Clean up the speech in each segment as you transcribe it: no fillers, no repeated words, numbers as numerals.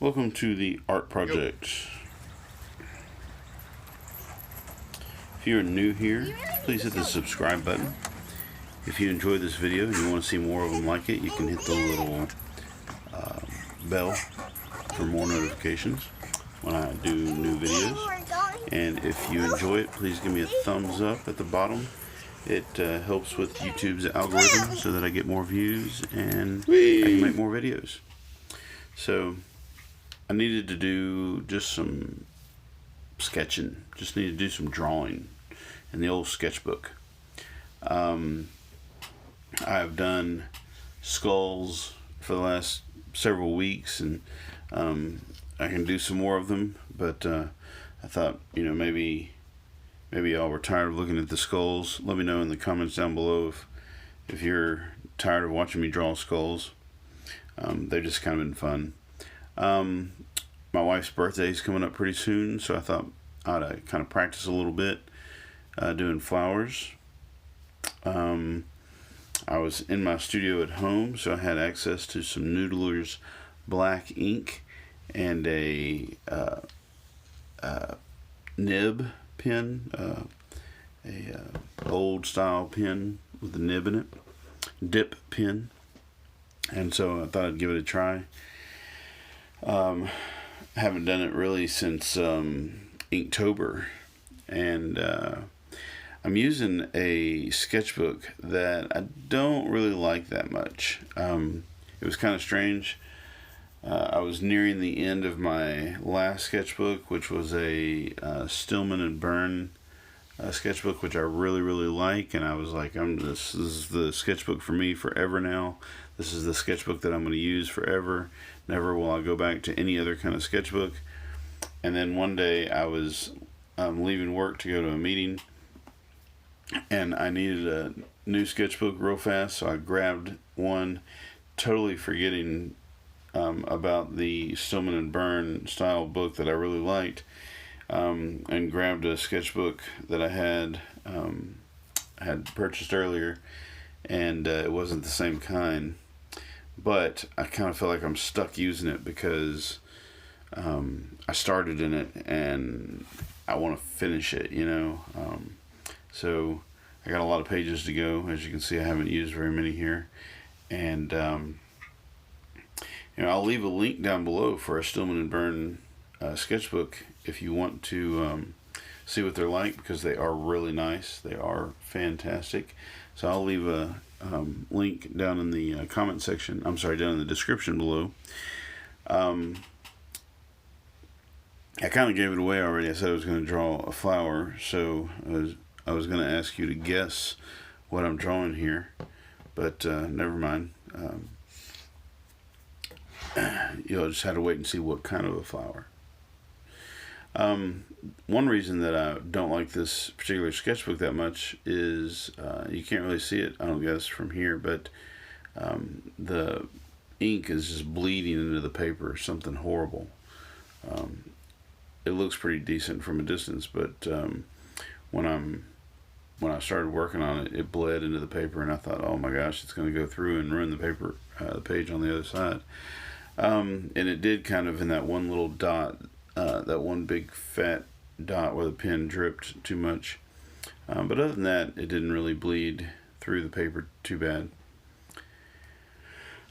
Welcome to the Art Project. If you're new here, please hit the subscribe button. If you enjoy this video and you want to see more of them like it, you can hit the little bell for more notifications when I do new videos. And if you enjoy it, please give me a thumbs up at the bottom. It helps with YouTube's algorithm so that I get more views and I can make more videos. So I needed to do just some sketching. Just needed to do some drawing in the old sketchbook. I've done skulls for the last several weeks, and I can do some more of them. But I thought, maybe y'all were tired of looking at the skulls. Let me know in the comments down below if you're tired of watching me draw skulls. They've just kind of been fun. My wife's birthday is coming up pretty soon, so I thought I ought to kind of practice a little bit doing flowers. I was in my studio at home, so I had access to some Noodlers black ink and a nib pen, a old style pen with a nib in it, dip pen, and so I thought I'd give it a try. I haven't done it really since Inktober, and I'm using a sketchbook that I don't really like that much. It was kind of strange. I was nearing the end of my last sketchbook, which was a Stillman and Birn sketchbook, which I really like, and I was like, this is the sketchbook for me forever now. This is the sketchbook that I'm going to use forever. Never will I go back to any other kind of sketchbook. And then one day I was leaving work to go to a meeting, and I needed a new sketchbook real fast, so I grabbed one, totally forgetting about the Stillman and Birn style book that I really liked, and grabbed a sketchbook that I had purchased earlier, and it wasn't the same kind, but I kind of feel like I'm stuck using it because I started in it and I want to finish it, so I got a lot of pages to go. As you can see, I haven't used very many here, and I'll leave a link down below for a Stillman and Birn sketchbook if you want to see what they're like, because they are really nice. They are fantastic. So I'll leave a link down in the comment section. I'm sorry, down in the description below. I kind of gave it away already. I said I was going to draw a flower, so I was going to ask you to guess what I'm drawing here, but never mind. You'll just have to wait and see what kind of a flower. One reason that I don't like this particular sketchbook that much is you can't really see it, I don't guess, from here, but the ink is just bleeding into the paper, something horrible. It looks pretty decent from a distance, but when I started working on it, it bled into the paper, and I thought, oh my gosh, it's going to go through and ruin the paper, the page on the other side. And it did kind of in that one little dot, that one big fat dot where the pen dripped too much. But other than that, it didn't really bleed through the paper too bad.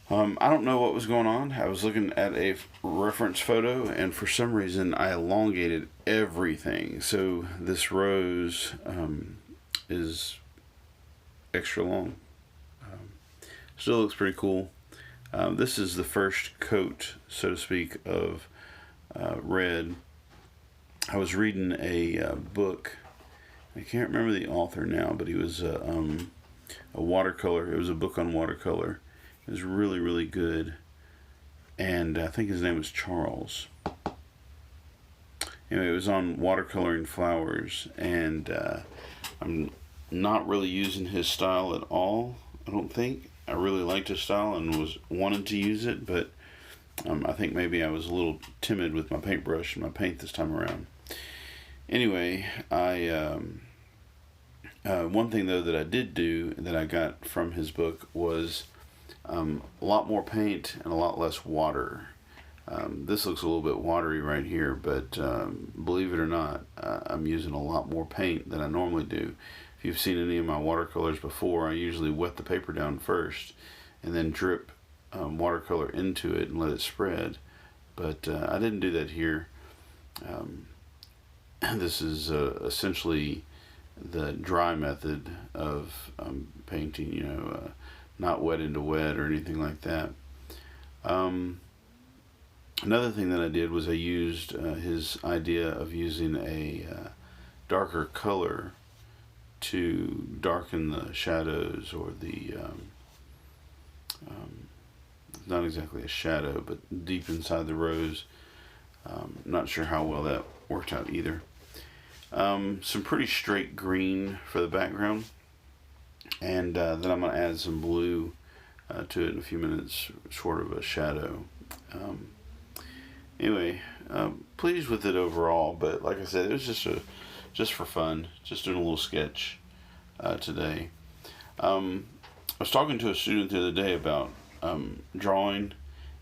I don't know what was going on. I was looking at a reference photo, and for some reason I elongated everything. So this rose is extra long. Still looks pretty cool. This is the first coat, so to speak, of red. I was reading a book. I can't remember the author now, but he was a watercolor. It was a book on watercolor. It was really good, and I think his name was Charles. Anyway, it was on watercoloring flowers, and I'm not really using his style at all, I don't think. I really liked his style and was wanting to use it, but I think maybe I was a little timid with my paintbrush and my paint this time around. Anyway, one thing though that I did do that I got from his book was a lot more paint and a lot less water. This looks a little bit watery right here, but believe it or not, I'm using a lot more paint than I normally do. If you've seen any of my watercolors before, I usually wet the paper down first and then drip watercolor into it and let it spread. But I didn't do that here. This is essentially the dry method of painting, you know, not wet into wet or anything like that. Another thing that I did was I used his idea of using a darker color to darken the shadows, or the not exactly a shadow, but deep inside the rose. Not sure how well that worked out either. Some pretty straight green for the background, and then I'm going to add some blue to it in a few minutes, sort of a shadow. Anyway, pleased with it overall, but like I said, it was just for fun, just doing a little sketch today. I was talking to a student the other day about drawing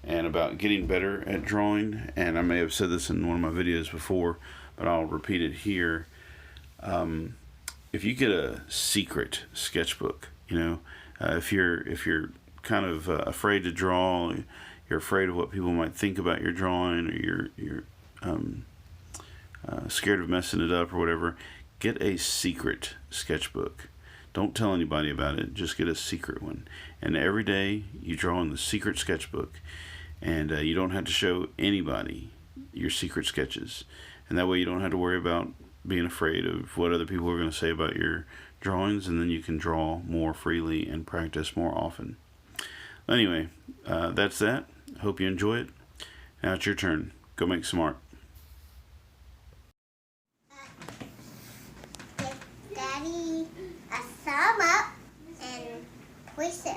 and about getting better at drawing, and I may have said this in one of my videos before, but I'll repeat it here. If you get a secret sketchbook, you know, if you're kind of afraid to draw, you're afraid of what people might think about your drawing, or you're scared of messing it up or whatever, get a secret sketchbook. Don't tell anybody about it. Just get a secret one. And every day you draw in the secret sketchbook, and you don't have to show anybody your secret sketches. And that way you don't have to worry about being afraid of what other people are going to say about your drawings, and then you can draw more freely and practice more often. Anyway, that's that. Hope you enjoy it. Now it's your turn. Go make some art. Give Daddy a thumb up and push it.